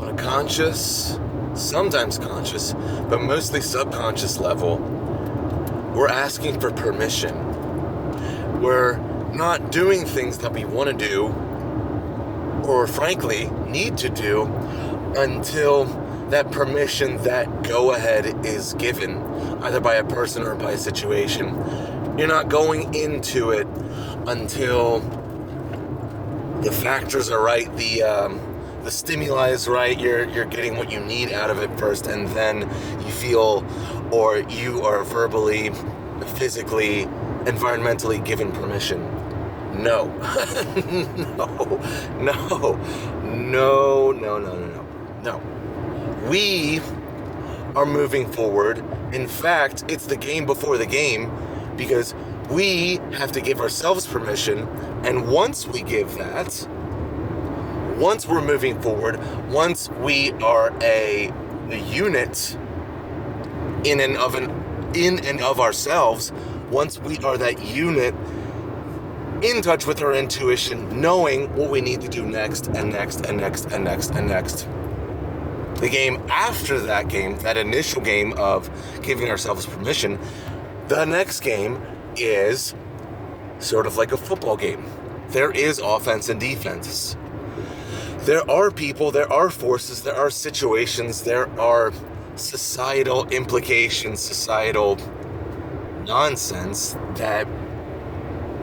on a conscious, sometimes conscious, but mostly subconscious level, we're asking for permission. We're not doing things that we want to do, or frankly, need to do, until that permission, that go-ahead is given, either by a person or by a situation. You're not going into it until the factors are right, the stimuli is right, you're getting what you need out of it first, and then you feel, or you are verbally, physically, environmentally given permission. No. No. We are moving forward. In fact, it's the game before the game, because we have to give ourselves permission, and once we give that, once we're moving forward, once we are a unit in and of ourselves, once we are that unit in touch with our intuition, knowing what we need to do next and next and next and next and next. The game after that game, that initial game of giving ourselves permission, the next game is sort of like a football game. There is offense and defense. There are people, there are forces, there are situations, there are societal implications, societal nonsense that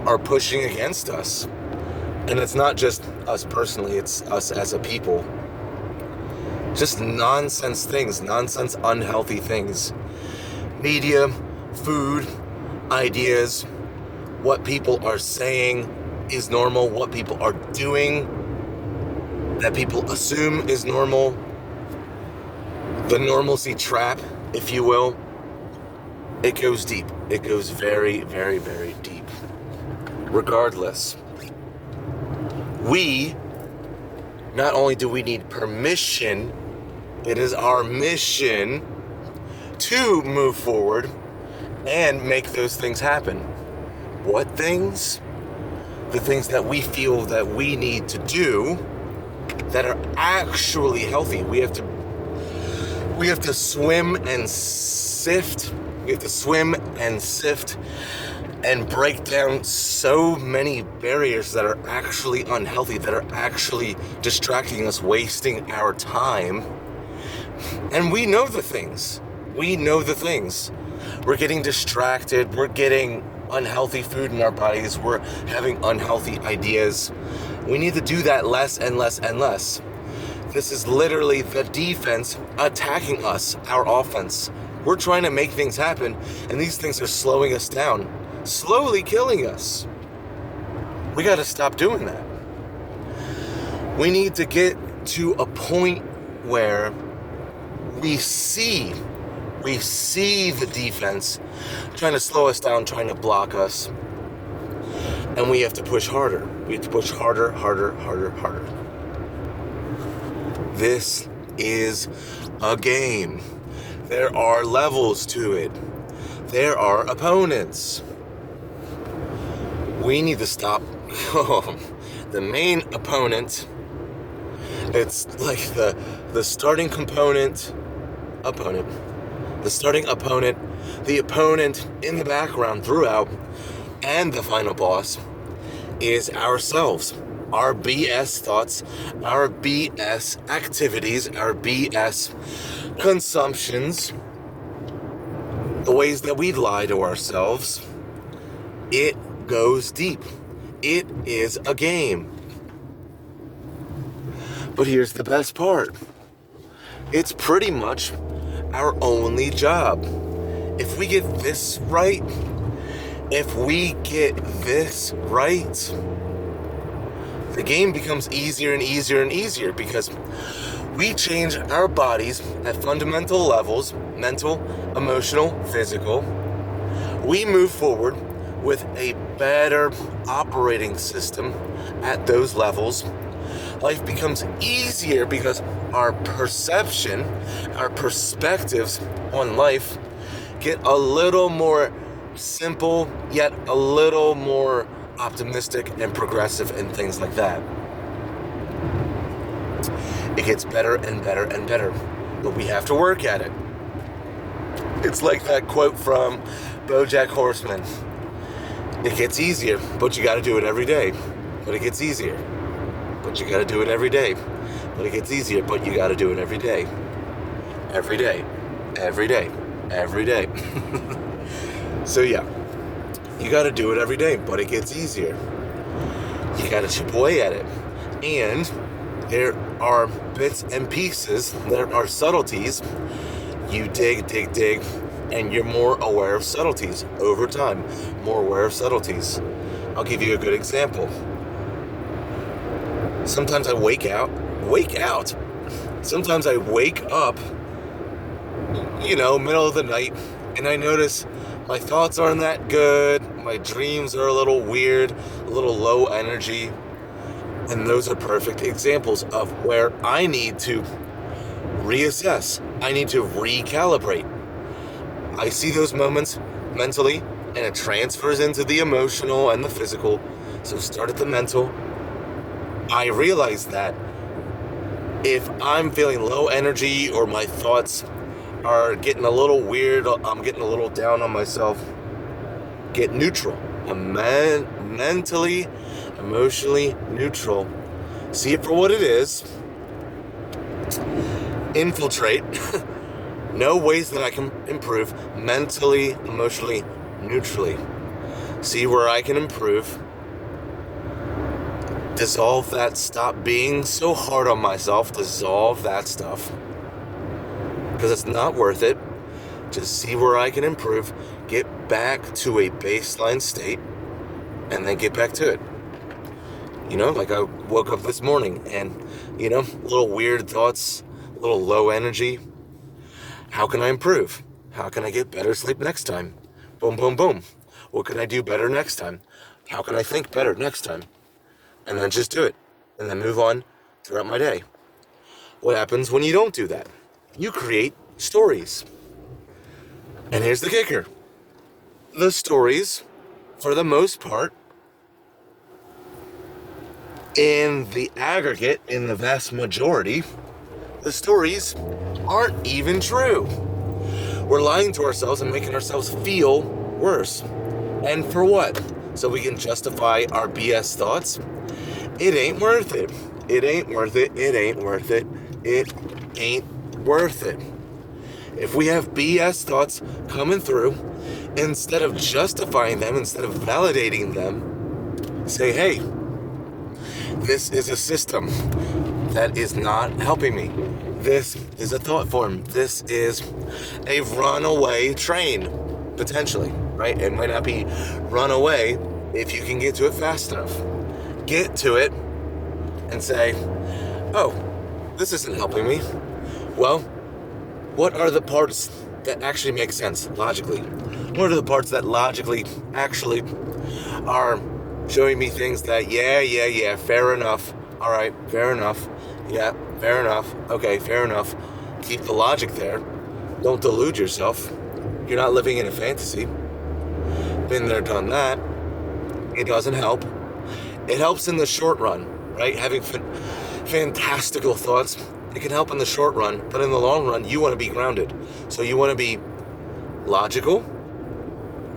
are pushing against us. And it's not just us personally, it's us as a people. Just nonsense things, nonsense, unhealthy things. Media, food, ideas, what people are saying is normal, what people are doing that people assume is normal, the normalcy trap, if you will. It goes deep. It goes very, very, very deep. Regardless, we, not only do we need permission, it is our mission to move forward and make those things happen. What things? The things that we feel that we need to do that are actually healthy. We have to swim and sift. We have to swim and sift and break down so many barriers that are actually unhealthy, that are actually distracting us, wasting our time. And we know the things. We're getting distracted. We're getting unhealthy food in our bodies. We're having unhealthy ideas. We need to do that less and less and less. This is literally the defense attacking us, our offense. We're trying to make things happen, and these things are slowing us down, slowly killing us. We got to stop doing that. We need to get to a point where we see the defense trying to slow us down, trying to block us, and we have to push harder. We have to push harder. This is a game. There are levels to it. There are opponents. We need to stop. The main opponent, it's like the starting opponent, the starting opponent, the opponent in the background throughout, and the final boss is ourselves. Our BS thoughts, our BS activities, our BS consumptions, the ways that we lie to ourselves. It goes deep. It is a game. But here's the best part. It's pretty much our only job. If we get this right, the game becomes easier and easier and easier, because we change our bodies at fundamental levels, mental, emotional, physical. We move forward with a better operating system at those levels. Life becomes easier because our perception, our perspectives on life get a little more simple, yet a little more optimistic and progressive and things like that. It gets better and better and better, but we have to work at it. It's like that quote from BoJack Horseman. It gets easier, but you got to do it every day. But it gets easier, but you got to do it every day. But it gets easier, but you got to do it every day. Every day. Every day. Every day. So yeah, you got to do it every day, but it gets easier. You got to chip away at it. And there are bits and pieces, there are subtleties. You dig, and you're more aware of subtleties over time. More aware of subtleties. I'll give you a good example. Sometimes I wake out. Sometimes I wake up, middle of the night, and I notice my thoughts aren't that good. My dreams are a little weird, a little low energy. And those are perfect examples of where I need to reassess. I need to recalibrate. I see those moments mentally, and it transfers into the emotional and the physical. So start at the mental. I realize that if I'm feeling low energy or my thoughts are getting a little weird, I'm getting a little down on myself, get neutral. I'm mentally, emotionally neutral. See it for what it is. Infiltrate. Know ways that I can improve mentally, emotionally, neutrally. See where I can improve. Dissolve that. Stop being so hard on myself. Dissolve that stuff. Because it's not worth it. Just see where I can improve. Get back to a baseline state. And then get back to it. Like I woke up this morning and, little weird thoughts, a little low energy. How can I improve? How can I get better sleep next time? Boom, boom, boom. What can I do better next time? How can I think better next time? And then just do it. And then move on throughout my day. What happens when you don't do that? You create stories. And here's the kicker. The stories, for the most part, in the aggregate, in the vast majority, the stories aren't even true. We're lying to ourselves and making ourselves feel worse. And for what? So we can justify our BS thoughts? It ain't worth it. It ain't worth it. It ain't worth it. It ain't worth it. If we have BS thoughts coming through, instead of justifying them, instead of validating them, say, hey, this is a system that is not helping me. This is a thought form. This is a runaway train, potentially, right? It might not be runaway if you can get to it fast enough. Get to it and say, oh, this isn't helping me. Well, what are the parts that actually make sense logically? What are the parts that logically actually are showing me things that, yeah, fair enough. All right, fair enough. Yeah, fair enough. Okay, fair enough. Keep the logic there. Don't delude yourself. You're not living in a fantasy. Been there, done that. It doesn't help. It helps in the short run, right? Having fantastical thoughts, it can help in the short run, but in the long run, you want to be grounded. So you want to be logical,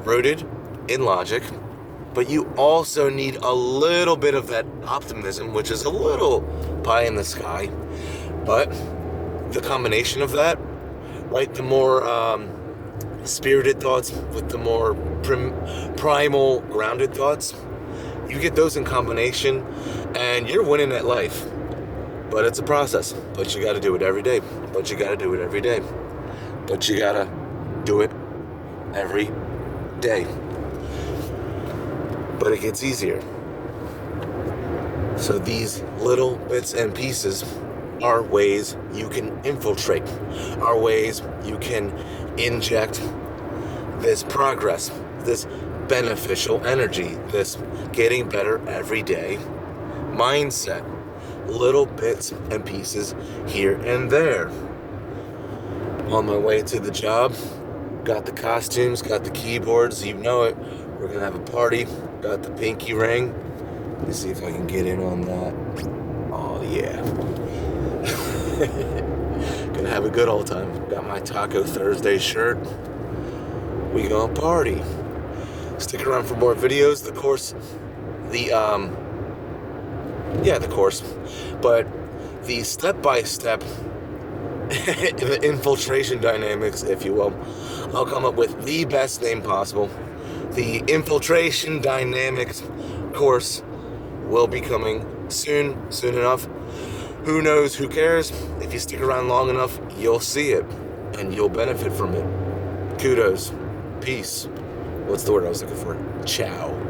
rooted in logic, but you also need a little bit of that optimism, which is a little pie in the sky. But the combination of that, right, the more spirited thoughts with the more primal, grounded thoughts, you get those in combination, and you're winning at life. But it's a process. But you got to do it every day. But you got to do it every day. But you got to do it every day. But it gets easier. So these little bits and pieces are ways you can infiltrate, are ways you can inject this progress, this beneficial energy, this getting better every day mindset. Little bits and pieces here and there. On my way to the job, got the costumes, got the keyboards, you know it. We're gonna have a party. Got the pinky ring. Let me see if I can get in on that. Oh yeah. Gonna have a good old time. Got my Taco Thursday shirt. We gonna party. Stick around for more videos. The course, the course, but the step-by-step, the infiltration dynamics, if you will. I'll come up with the best name possible. The infiltration dynamics course will be coming soon enough. Who knows, who cares? If you stick around long enough, you'll see it, and you'll benefit from it. Kudos. Peace. What's the word I was looking for? Ciao.